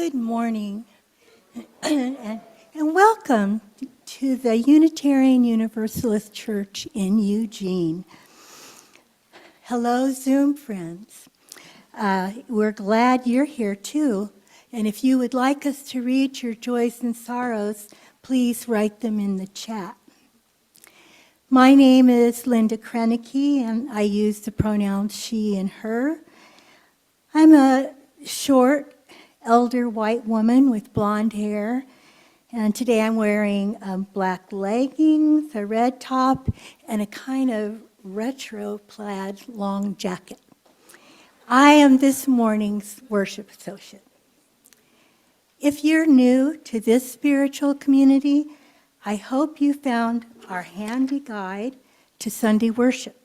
Good morning, and welcome to the Unitarian Universalist Church in Eugene. Hello, Zoom friends. We're glad you're here too, and if you would like us to read your joys and sorrows, please write them in the chat. My name is Linda Krenicke, and I use the pronouns she and her. I'm a short, elder white woman with blonde hair, and today I'm wearing black leggings, a red top, and a kind of retro plaid long jacket. I am this morning's worship associate. If you're new to this spiritual community, I hope you found our handy guide to Sunday worship.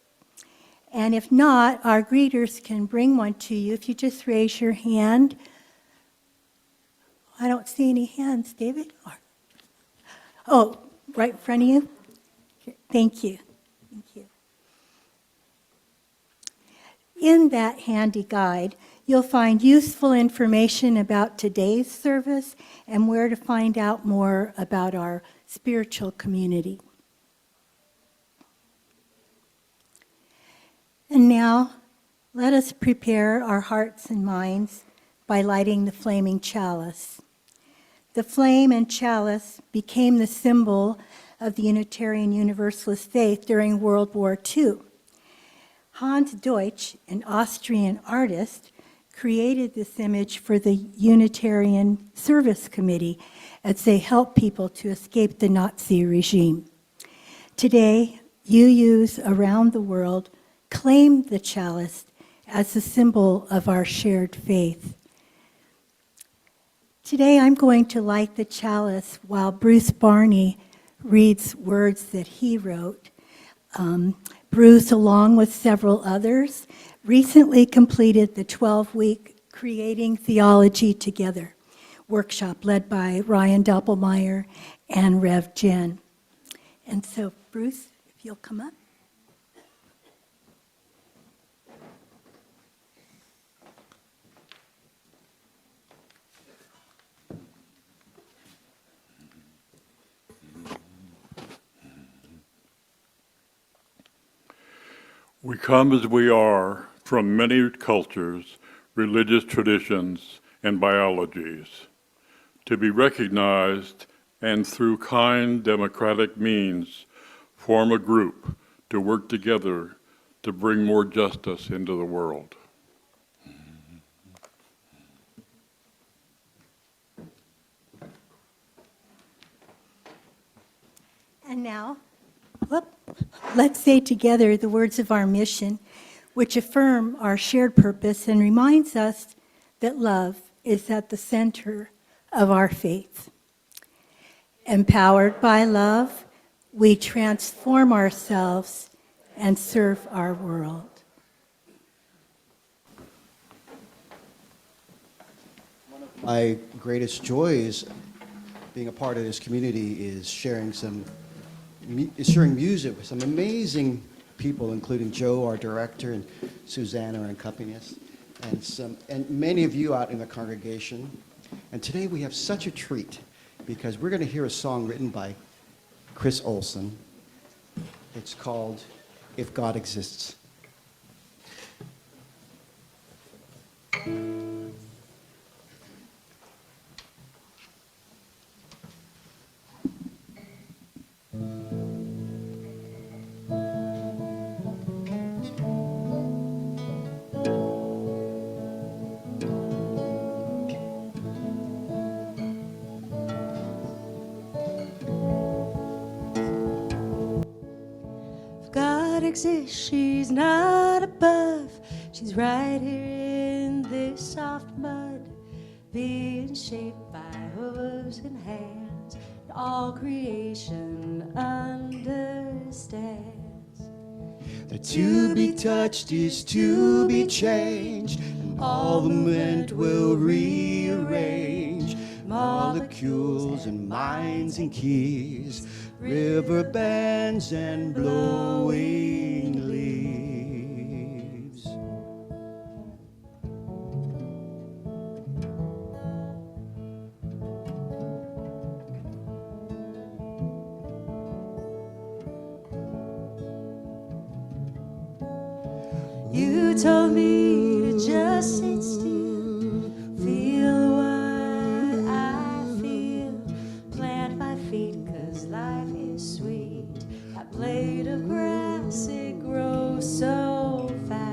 And if not, our greeters can bring one to you if you just raise your hand. I don't see any hands, David. Oh, right in front of you? Thank you. Thank you. In that handy guide, you'll find useful information about today's service and where to find out more about our spiritual community. And now, let us prepare our hearts and minds by lighting the flaming chalice. The flame and chalice became the symbol of the Unitarian Universalist faith during World War II. Hans Deutsch, an Austrian artist, created this image for the Unitarian Service Committee as they helped people to escape the Nazi regime. Today, UUs around the world claim the chalice as a symbol of our shared faith. Today I'm going to light the chalice while Bruce Barney reads words that he wrote. Bruce, along with several others, recently completed the 12-week Creating Theology Together workshop led by Ryan Doppelmayr and Rev Jen. And so, Bruce, if you'll come up. We come as we are from many cultures, religious traditions, and biologies, to be recognized and through kind democratic means form a group to work together to bring more justice into the world. And now, let's say together the words of our mission, which affirm our shared purpose and reminds us that love is at the center of our faith. Empowered by love, we transform ourselves and serve our world. One of my greatest joys being a part of this community is sharing music with some amazing people, including Joe, our director, and Suzanne, our accompanist, and many of you out in the congregation. And today we have such a treat because we're going to hear a song written by Chris Olson. It's called If God Exists. Exists, she's not above, she's right here in this soft mud, being shaped by hooves and hands, and all creation understands that to be touched is to be changed, and all the movement will rearrange molecules and minds and keys, river bends and blowing leaves. You told me to just sit still, feel what I feel, plant my feet 'cause life is sweet. That blade of grass, it grows so fast.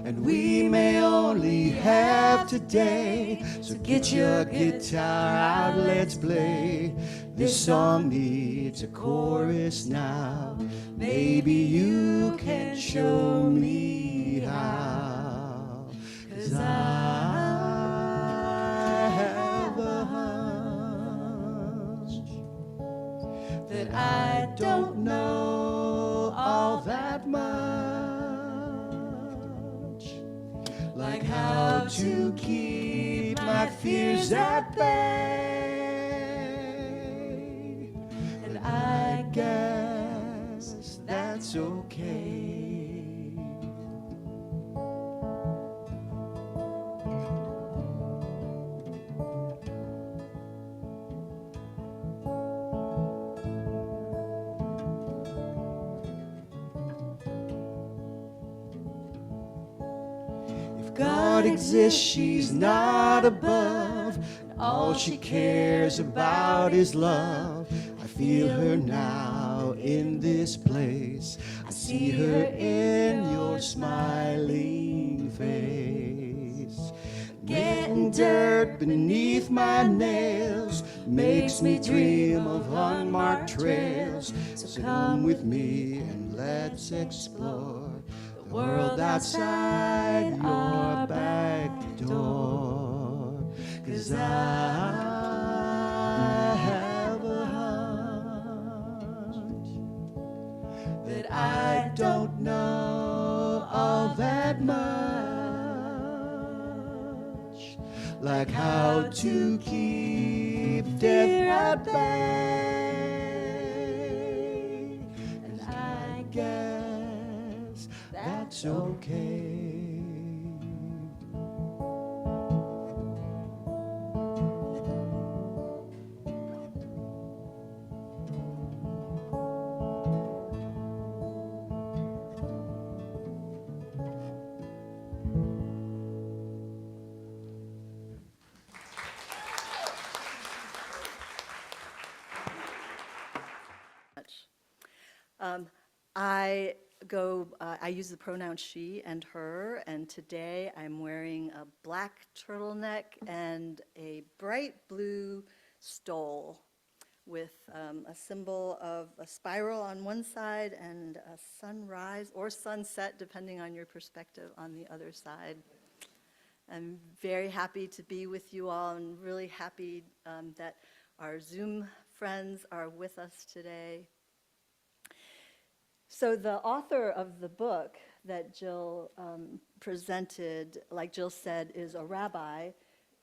And we may only have today, so get your guitar out, let's play. This song needs a chorus now. Maybe you can show me how. 'Cause I have a hunch that I don't know all that much, like how to keep my fears at bay. And I guess that's okay. If God exists, she's not above, and all she cares about is love. I feel her now in this place. I see her in your smiling face. Getting dirt beneath my nails makes me dream of unmarked trails. So come with me and let's explore the world outside your back door. 'Cause I have a hunch that I don't know all that much, like how to keep death at bay. And I guess that's okay. I use the pronouns she and her, and today I'm wearing a black turtleneck and a bright blue stole with a symbol of a spiral on one side and a sunrise or sunset, depending on your perspective, on the other side. I'm very happy to be with you all and really happy that our Zoom friends are with us today. So the author of the book that Jill presented, like Jill said, is a rabbi.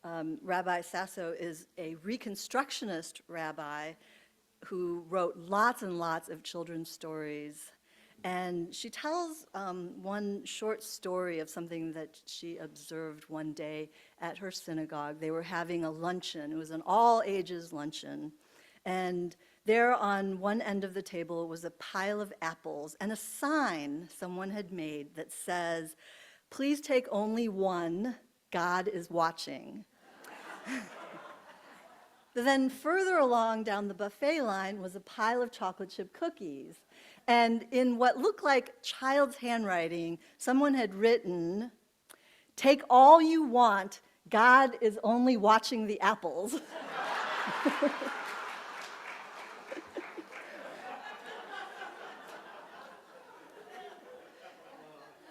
Rabbi Sasso is a Reconstructionist rabbi who wrote lots and lots of children's stories. And she tells one short story of something that she observed one day at her synagogue. They were having a luncheon. It was an all-ages luncheon. And there on one end of the table was a pile of apples and a sign someone had made that says, "Please take only one, God is watching." Then further along down the buffet line was a pile of chocolate chip cookies. And in what looked like child's handwriting, someone had written, "Take all you want, God is only watching the apples."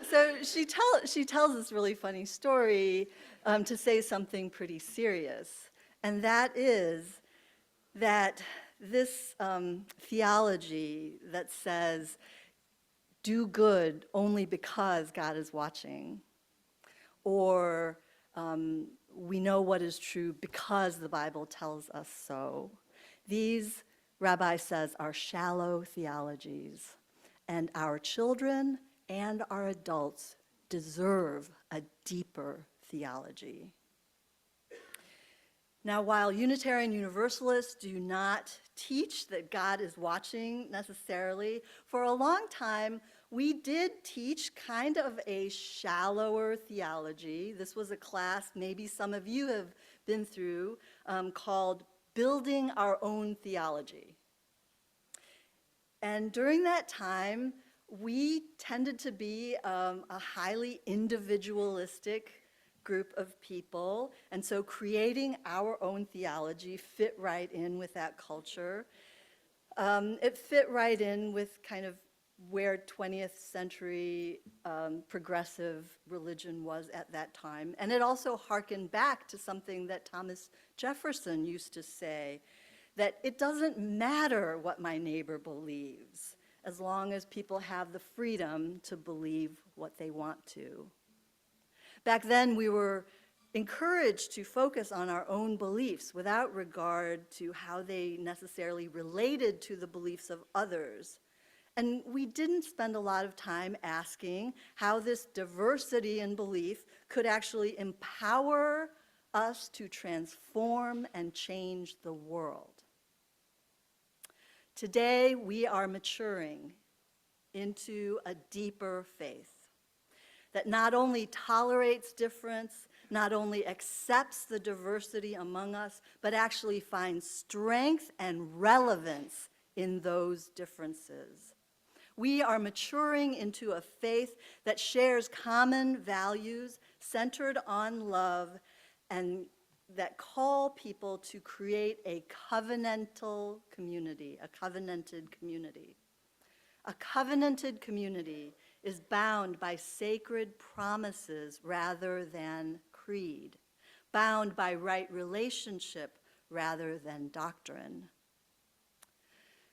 So she tells this really funny story to say something pretty serious, and that is that this theology that says do good only because God is watching, or we know what is true because the Bible tells us so, these, Rabbi says, are shallow theologies, and our children and our adults deserve a deeper theology. Now, while Unitarian Universalists do not teach that God is watching necessarily, for a long time we did teach kind of a shallower theology. This was a class maybe some of you have been through called Building Our Own Theology. And during that time, we tended to be a highly individualistic group of people, and so creating our own theology fit right in with that culture. It fit right in with kind of where 20th century progressive religion was at that time. And it also harkened back to something that Thomas Jefferson used to say, that it doesn't matter what my neighbor believes, as long as people have the freedom to believe what they want to. Back then, we were encouraged to focus on our own beliefs without regard to how they necessarily related to the beliefs of others. And we didn't spend a lot of time asking how this diversity in belief could actually empower us to transform and change the world. Today, we are maturing into a deeper faith that not only tolerates difference, not only accepts the diversity among us, but actually finds strength and relevance in those differences. We are maturing into a faith that shares common values centered on love and that call people to create a covenantal community, a covenanted community. A covenanted community is bound by sacred promises rather than creed, bound by right relationship rather than doctrine.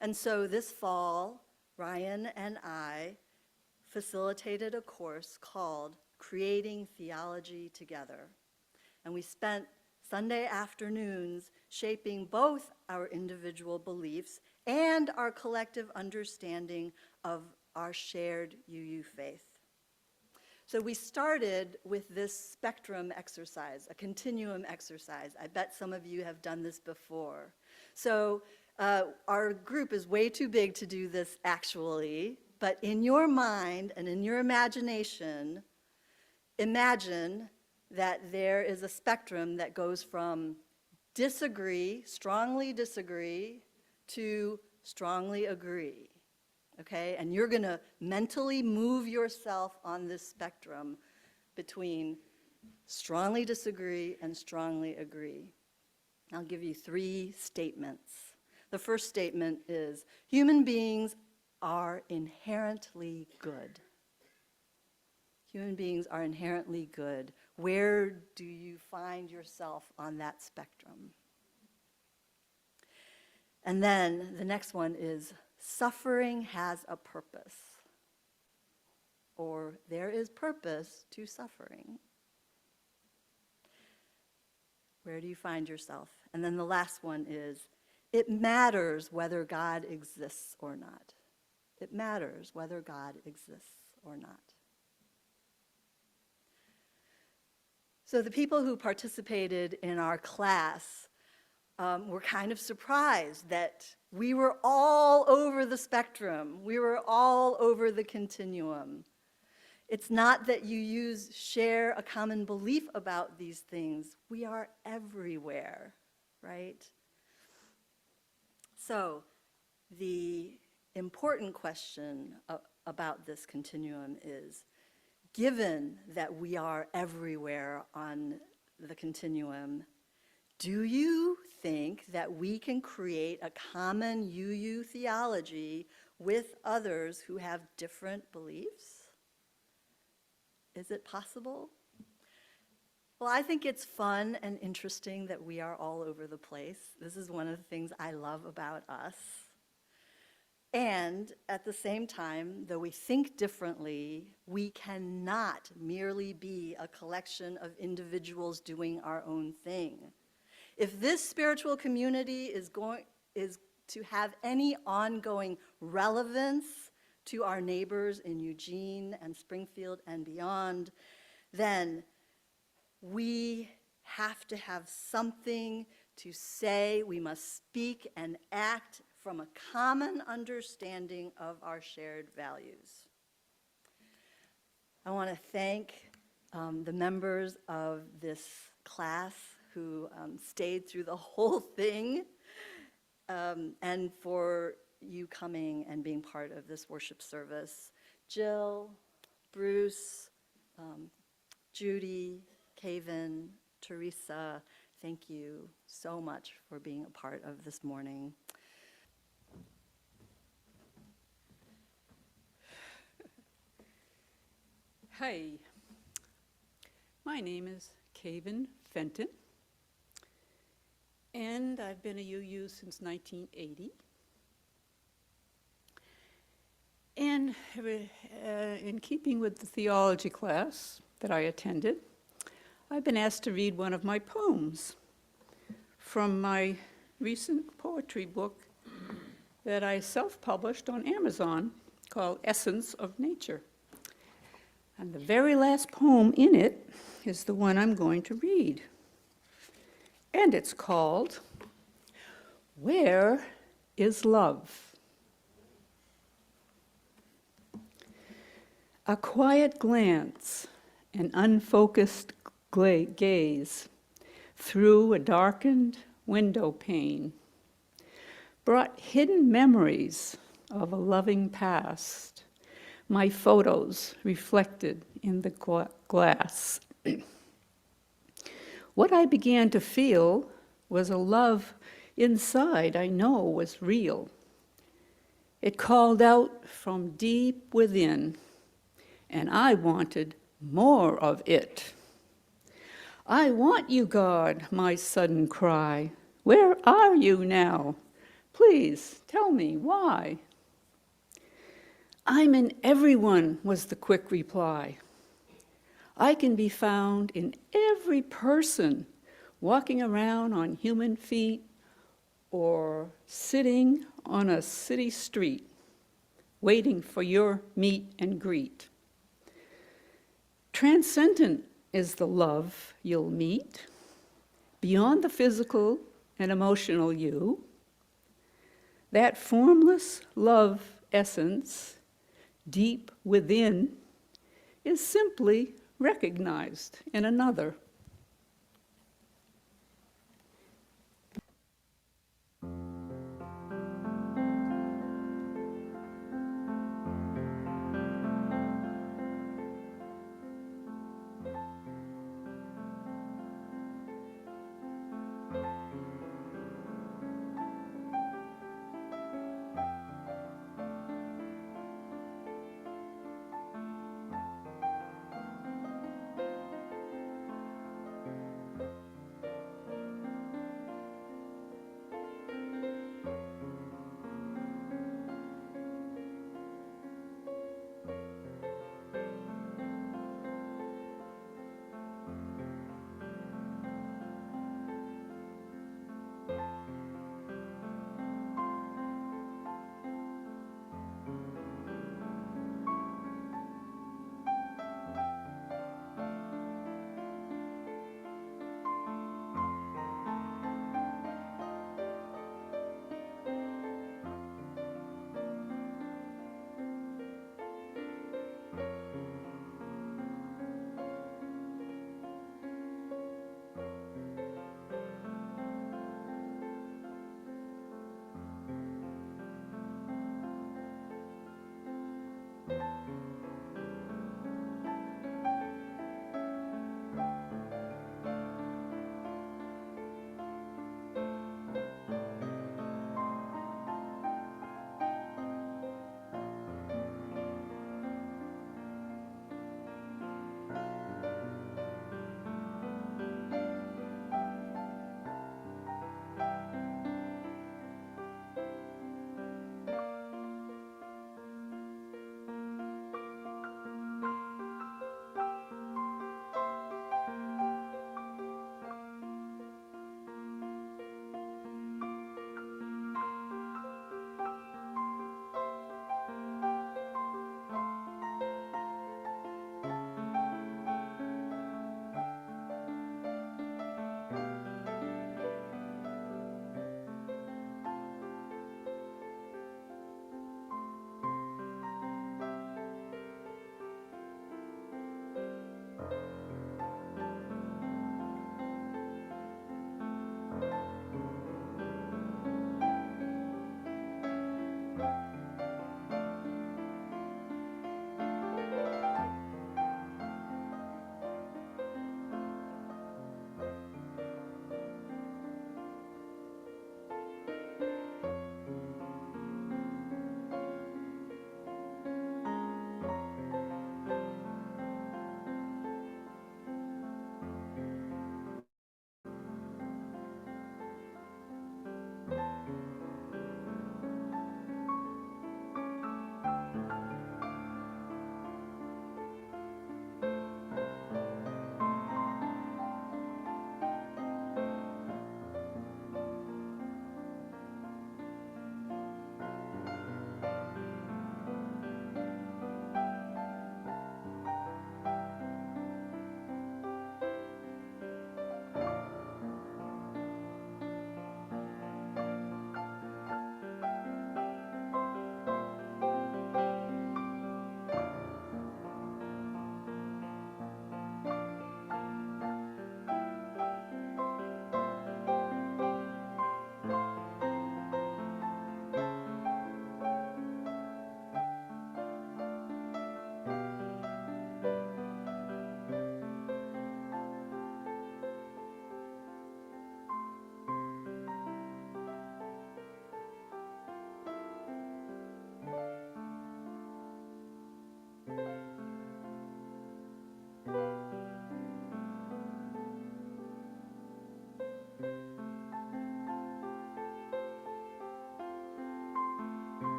And so this fall, Ryan and I facilitated a course called Creating Theology Together. And we spent Sunday afternoons shaping both our individual beliefs and our collective understanding of our shared UU faith. So we started with this spectrum exercise, a continuum exercise. I bet some of you have done this before. So our group is way too big to do this actually, but in your mind and in your imagination, imagine that there is a spectrum that goes from disagree, strongly disagree, to strongly agree, okay? And you're gonna mentally move yourself on this spectrum between strongly disagree and strongly agree. I'll give you 3 statements. The first statement is, human beings are inherently good. Human beings are inherently good. Where do you find yourself on that spectrum? And then the next one is, suffering has a purpose, or there is purpose to suffering. Where do you find yourself? And then the last one is, it matters whether God exists or not. It matters whether God exists or not. So the people who participated in our class were kind of surprised that we were all over the spectrum. We were all over the continuum. It's not that you share a common belief about these things. We are everywhere, right? So the important question about this continuum is, given that we are everywhere on the continuum, do you think that we can create a common UU theology with others who have different beliefs? Is it possible? Well, I think it's fun and interesting that we are all over the place. This is one of the things I love about us. And at the same time, though we think differently, we cannot merely be a collection of individuals doing our own thing. If this spiritual community is to have any ongoing relevance to our neighbors in Eugene and Springfield and beyond, then we have to have something to say. We must speak and act from a common understanding of our shared values. I want to thank the members of this class who stayed through the whole thing, and for you coming and being part of this worship service. Jill, Bruce, Judy, Kaven, Teresa, thank you so much for being a part of this morning. Hi, my name is Kaven Fenton, and I've been a UU since 1980. And in keeping with the theology class that I attended, I've been asked to read one of my poems from my recent poetry book that I self-published on Amazon called Essence of Nature. And the very last poem in it is the one I'm going to read. And it's called, Where is Love? A quiet glance, an unfocused gaze through a darkened window pane brought hidden memories of a loving past, my photos reflected in the glass. What I began to feel was a love inside I know was real. It called out from deep within, and I wanted more of it. I want you, God, my sudden cry. Where are you now? Please tell me why. I'm in everyone, was the quick reply. I can be found in every person walking around on human feet or sitting on a city street, waiting for your meet and greet. Transcendent is the love you'll meet, beyond the physical and emotional you. That formless love essence, deep within, is simply recognized in another.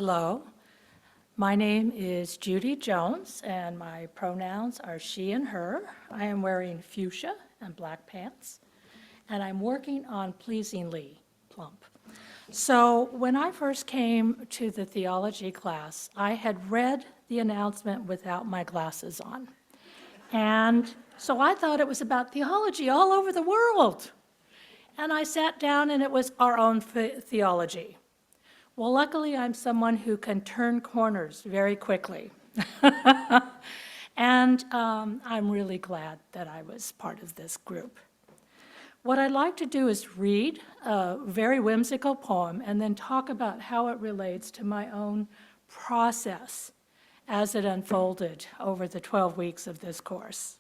Hello, my name is Judy Jones, and my pronouns are she and her. I am wearing fuchsia and black pants, and I'm working on pleasingly plump. So when I first came to the theology class, I had read the announcement without my glasses on. And so I thought it was about theology all over the world. And I sat down and it was our own theology. Well, luckily I'm someone who can turn corners very quickly. And I'm really glad that I was part of this group. What I'd like to do is read a very whimsical poem and then talk about how it relates to my own process as it unfolded over the 12 weeks of this course.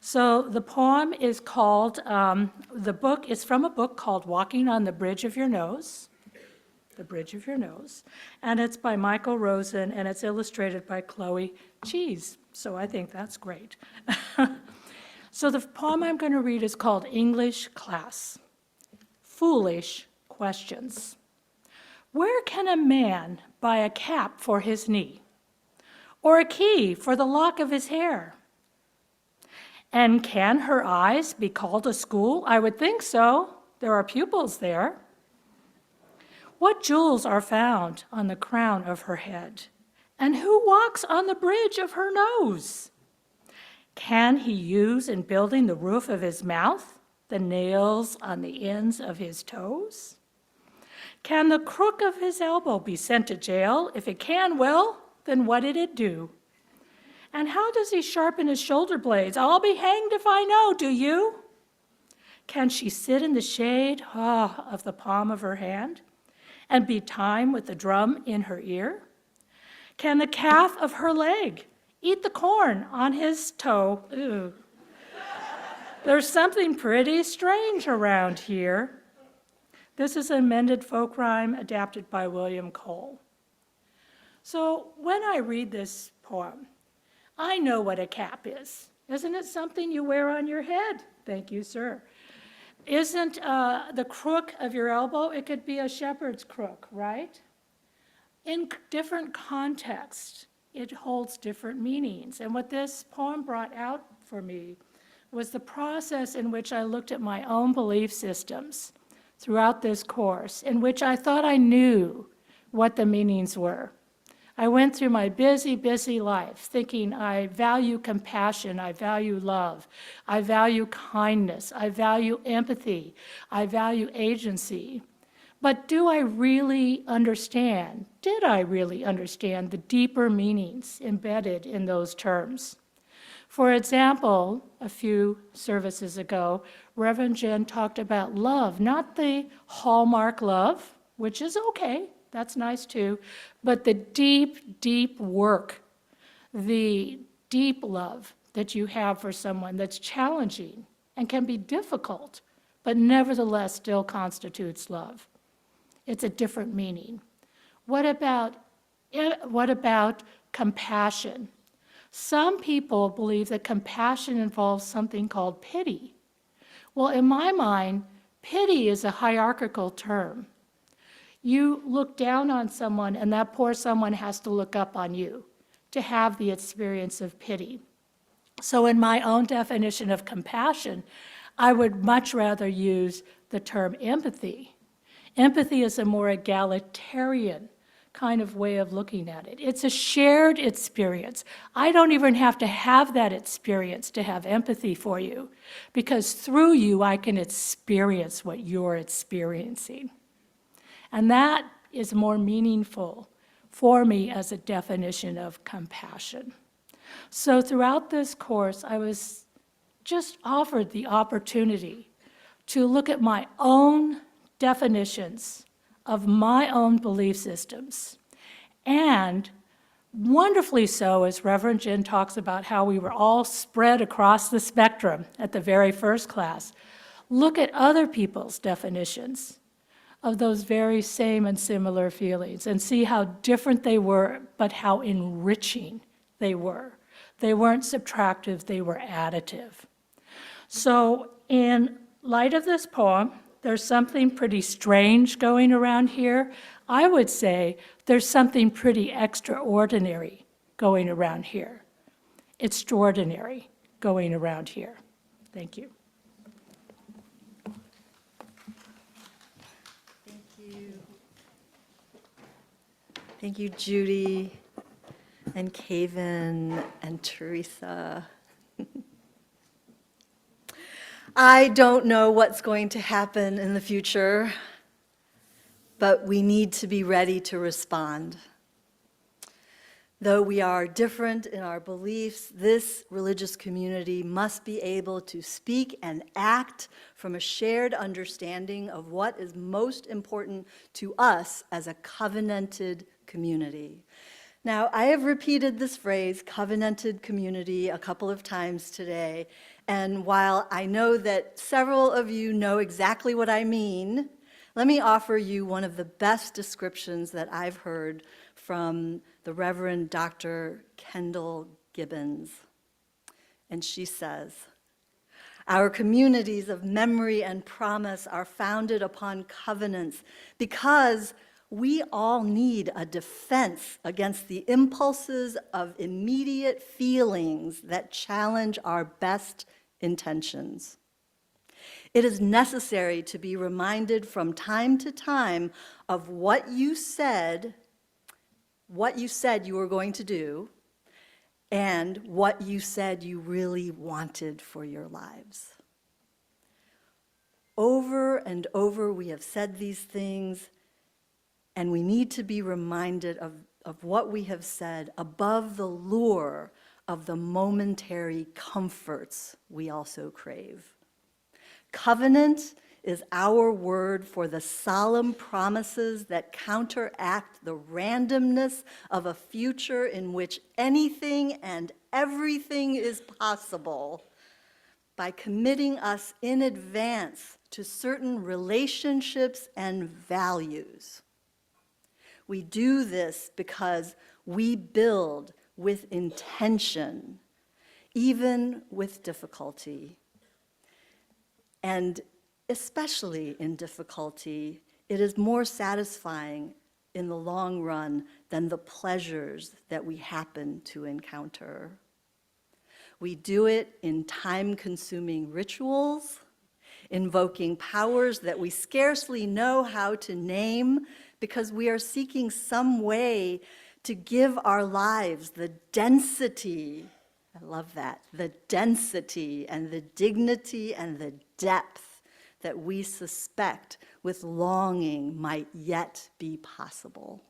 So the poem is called, the book is from a book called Walking on the Bridge of Your Nose, The Bridge of Your Nose, and it's by Michael Rosen, and it's illustrated by Chloe Cheese, so I think that's great. So the poem I'm going to read is called English Class. Foolish questions. Where can a man buy a cap for his knee? Or a key for the lock of his hair? And can her eyes be called a school? I would think so. There are pupils there. What jewels are found on the crown of her head? And who walks on the bridge of her nose? Can he use in building the roof of his mouth the nails on the ends of his toes? Can the crook of his elbow be sent to jail? If it can, well, then what did it do? And how does he sharpen his shoulder blades? I'll be hanged if I know, do you? Can she sit in the shade of the palm of her hand and beat time with the drum in her ear? Can the calf of her leg eat the corn on his toe? Ooh. There's something pretty strange around here. This is an amended folk rhyme adapted by William Cole. So when I read this poem, I know what a cap is. Isn't it something you wear on your head? Thank you, sir. Isn't the crook of your elbow, it could be a shepherd's crook, right? In different contexts, it holds different meanings. And what this poem brought out for me was the process in which I looked at my own belief systems throughout this course, in which I thought I knew what the meanings were. I went through my busy, busy life thinking I value compassion, I value love, I value kindness, I value empathy, I value agency. But do I really understand, did I really understand the deeper meanings embedded in those terms? For example, a few services ago, Reverend Jen talked about love, not the hallmark love, which is okay, that's nice too, but the deep, deep work, the deep love that you have for someone that's challenging and can be difficult, but nevertheless still constitutes love. It's a different meaning. What about compassion? Some people believe that compassion involves something called pity. Well, in my mind, pity is a hierarchical term. You look down on someone, and that poor someone has to look up on you to have the experience of pity. So in my own definition of compassion, I would much rather use the term empathy. Empathy is a more egalitarian kind of way of looking at it. It's a shared experience. I don't even have to have that experience to have empathy for you, because through you I can experience what you're experiencing. And that is more meaningful for me as a definition of compassion. So throughout this course, I was just offered the opportunity to look at my own definitions of my own belief systems. And wonderfully so, as Reverend Jen talks about how we were all spread across the spectrum at the very first class, look at other people's definitions of those very same and similar feelings and see how different they were, but how enriching they were. They weren't subtractive, they were additive. So in light of this poem, there's something pretty strange going around here. I would say there's something pretty extraordinary going around here. Extraordinary going around here. Thank you. Thank you. Thank you, Judy, and Kaven, and Teresa. I don't know what's going to happen in the future, but we need to be ready to respond. Though we are different in our beliefs, this religious community must be able to speak and act from a shared understanding of what is most important to us as a covenanted community. Now, I have repeated this phrase, covenanted community, a couple of times today, and while I know that several of you know exactly what I mean, let me offer you one of the best descriptions that I've heard from the Reverend Dr. Kendall Gibbons. And she says, "Our communities of memory and promise are founded upon covenants because we all need a defense against the impulses of immediate feelings that challenge our best intentions. It is necessary to be reminded from time to time of what you said you were going to do, and what you said you really wanted for your lives. Over and over we have said these things, and we need to be reminded of what we have said above the lure of the momentary comforts we also crave. Covenant is our word for the solemn promises that counteract the randomness of a future in which anything and everything is possible by committing us in advance to certain relationships and values. We do this because we build with intention, even with difficulty. And especially in difficulty, it is more satisfying in the long run than the pleasures that we happen to encounter. We do it in time-consuming rituals, invoking powers that we scarcely know how to name because we are seeking some way to give our lives the density, I love that, the density and the dignity and the depth that we suspect with longing might yet be possible.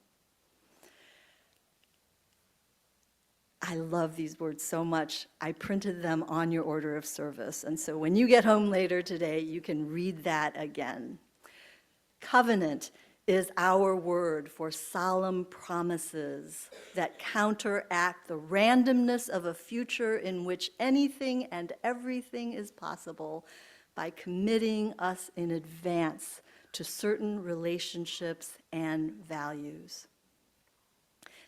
I love these words so much. I printed them on your order of service, and so when you get home later today, you can read that again. Covenant is our word for solemn promises that counteract the randomness of a future in which anything and everything is possible by committing us in advance to certain relationships and values.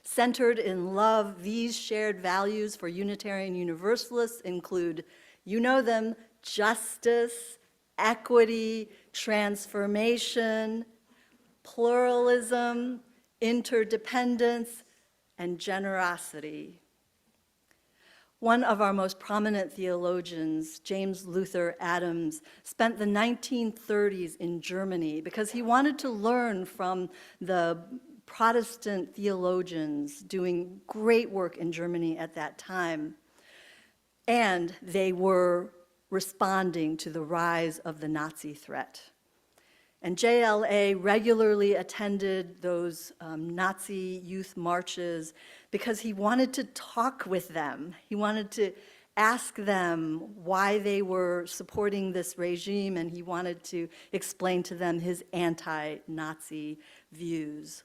Centered in love, these shared values for Unitarian Universalists include, you know them, justice, equity, transformation, pluralism, interdependence, and generosity. One of our most prominent theologians, James Luther Adams, spent the 1930s in Germany because he wanted to learn from the Protestant theologians doing great work in Germany at that time. And they were responding to the rise of the Nazi threat. And JLA regularly attended those Nazi youth marches because he wanted to talk with them. He wanted to ask them why they were supporting this regime, and he wanted to explain to them his anti-Nazi views.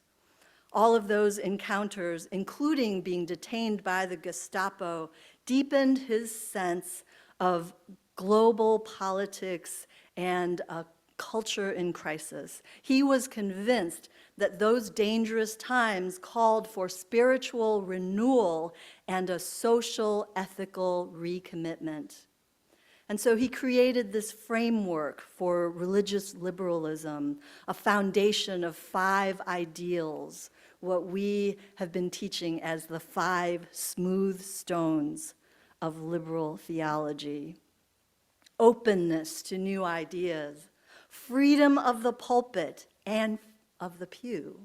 All of those encounters, including being detained by the Gestapo, deepened his sense of global politics and a culture in crisis. He was convinced that those dangerous times called for spiritual renewal and a social, ethical recommitment. And so he created this framework for religious liberalism, a foundation of 5 ideals, what we have been teaching as the 5 smooth stones of liberal theology. Openness to new ideas, freedom of the pulpit and of the pew,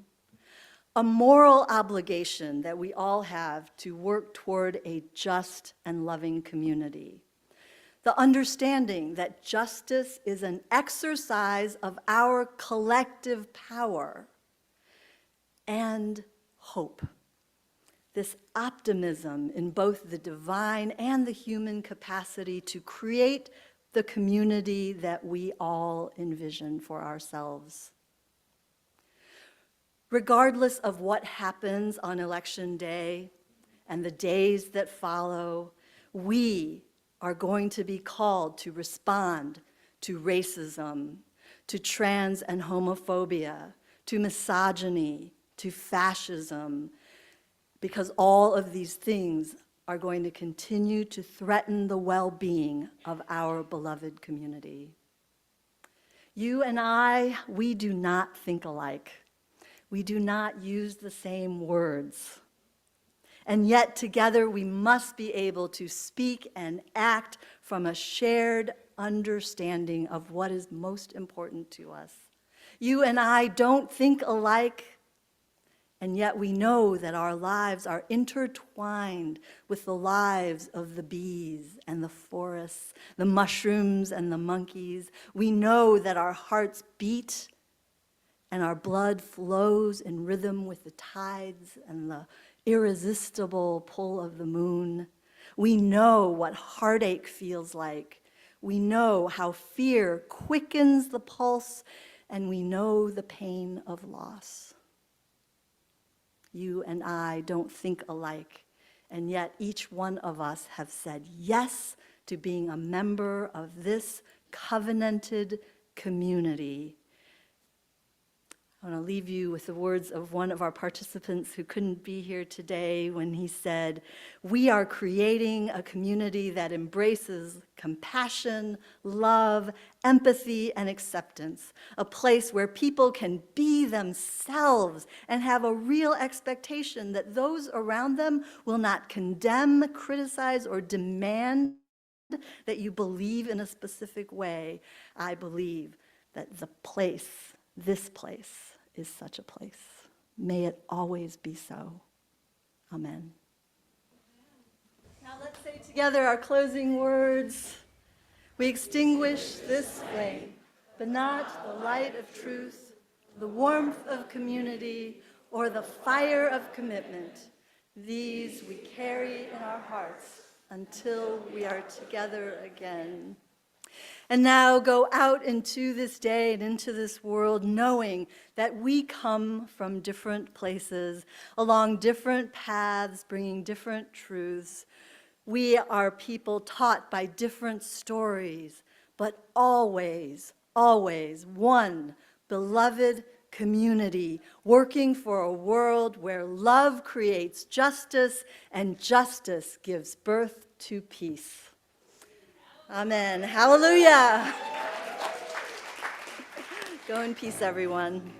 a moral obligation that we all have to work toward a just and loving community, the understanding that justice is an exercise of our collective power, and hope. This optimism in both the divine and the human capacity to create the community that we all envision for ourselves. Regardless of what happens on election day and the days that follow, we are going to be called to respond to racism, to trans and homophobia, to misogyny, to fascism, because all of these things are going to continue to threaten the well-being of our beloved community. You and I, we do not think alike. We do not use the same words. And yet together we must be able to speak and act from a shared understanding of what is most important to us. You and I don't think alike, and yet we know that our lives are intertwined with the lives of the bees and the forests, the mushrooms and the monkeys. We know that our hearts beat and our blood flows in rhythm with the tides and the irresistible pull of the moon. We know what heartache feels like. We know how fear quickens the pulse, and we know the pain of loss. You and I don't think alike, and yet each one of us have said yes to being a member of this covenanted community. I want to leave you with the words of one of our participants who couldn't be here today when he said, "We are creating a community that embraces compassion, love, empathy, and acceptance, a place where people can be themselves and have a real expectation that those around them will not condemn, criticize, or demand that you believe in a specific way." I believe that this place, is such a place. May it always be so. Amen. Now let's say together our closing words. We extinguish this flame, but not the light of truth, the warmth of community, or the fire of commitment. These we carry in our hearts until we are together again. And now go out into this day and into this world knowing that we come from different places, along different paths, bringing different truths. We are people taught by different stories, but always, always one beloved community, working for a world where love creates justice and justice gives birth to peace. Amen. Hallelujah. Go in peace, everyone.